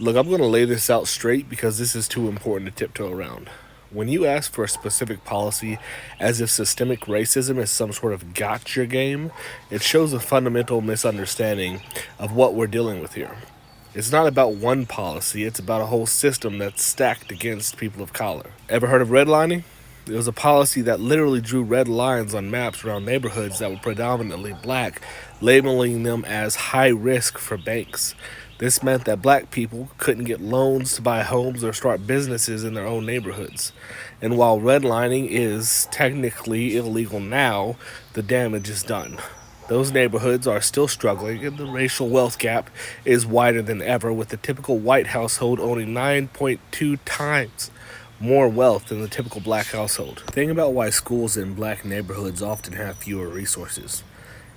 Look, I'm going to lay this out straight because this is too important to tiptoe around. When you ask for a specific policy as if systemic racism is some sort of gotcha game, it shows a fundamental misunderstanding of what we're dealing with here. It's not about one policy, it's about a whole system that's stacked against people of color. Ever heard of redlining? It was a policy that literally drew red lines on maps around neighborhoods that were predominantly black, labeling them as high risk for banks. This meant that black people couldn't get loans to buy homes or start businesses in their own neighborhoods. And while redlining is technically illegal now, the damage is done. Those neighborhoods are still struggling, and the racial wealth gap is wider than ever, with the typical white household owning 9.2 times more wealth than the typical black household. Think about why schools in black neighborhoods often have fewer resources.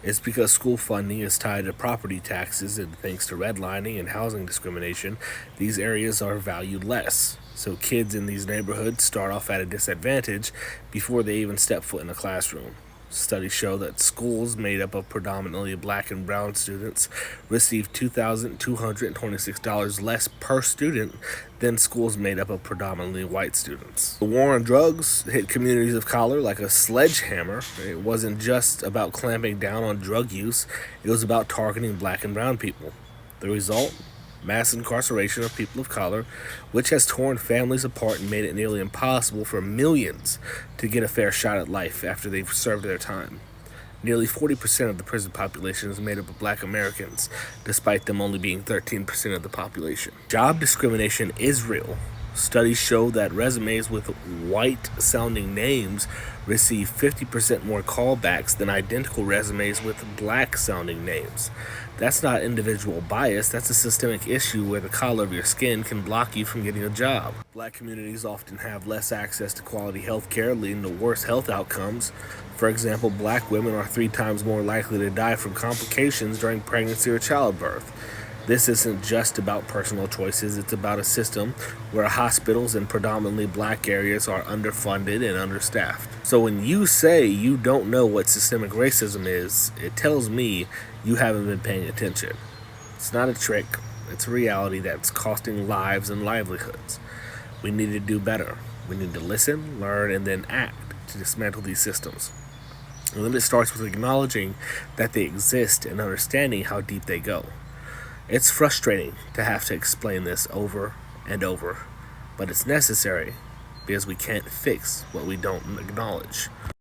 It's because school funding is tied to property taxes, and thanks to redlining and housing discrimination, these areas are valued less. So kids in these neighborhoods start off at a disadvantage before they even step foot in a classroom. Studies show that schools made up of predominantly black and brown students receive $2,226 less per student than schools made up of predominantly white students. The war on drugs hit communities of color like a sledgehammer. It wasn't just about clamping down on drug use, it was about targeting black and brown people. The result? Mass incarceration of people of color, which has torn families apart and made it nearly impossible for millions to get a fair shot at life after they've served their time. Nearly 40% of the prison population is made up of black Americans, despite them only being 13% of the population. Job discrimination is real. Studies show that resumes with white-sounding names receive 50% more callbacks than identical resumes with black-sounding names. That's not individual bias, that's a systemic issue where the color of your skin can block you from getting a job. Black communities often have less access to quality health care, leading to worse health outcomes. For example, black women are 3 times more likely to die from complications during pregnancy or childbirth. This isn't just about personal choices, it's about a system where hospitals in predominantly black areas are underfunded and understaffed. So when you say you don't know what systemic racism is, it tells me you haven't been paying attention. It's not a trick, it's a reality that's costing lives and livelihoods. We need to do better. We need to listen, learn, and then act to dismantle these systems. And then it starts with acknowledging that they exist and understanding how deep they go. It's frustrating to have to explain this over and over, but it's necessary because we can't fix what we don't acknowledge.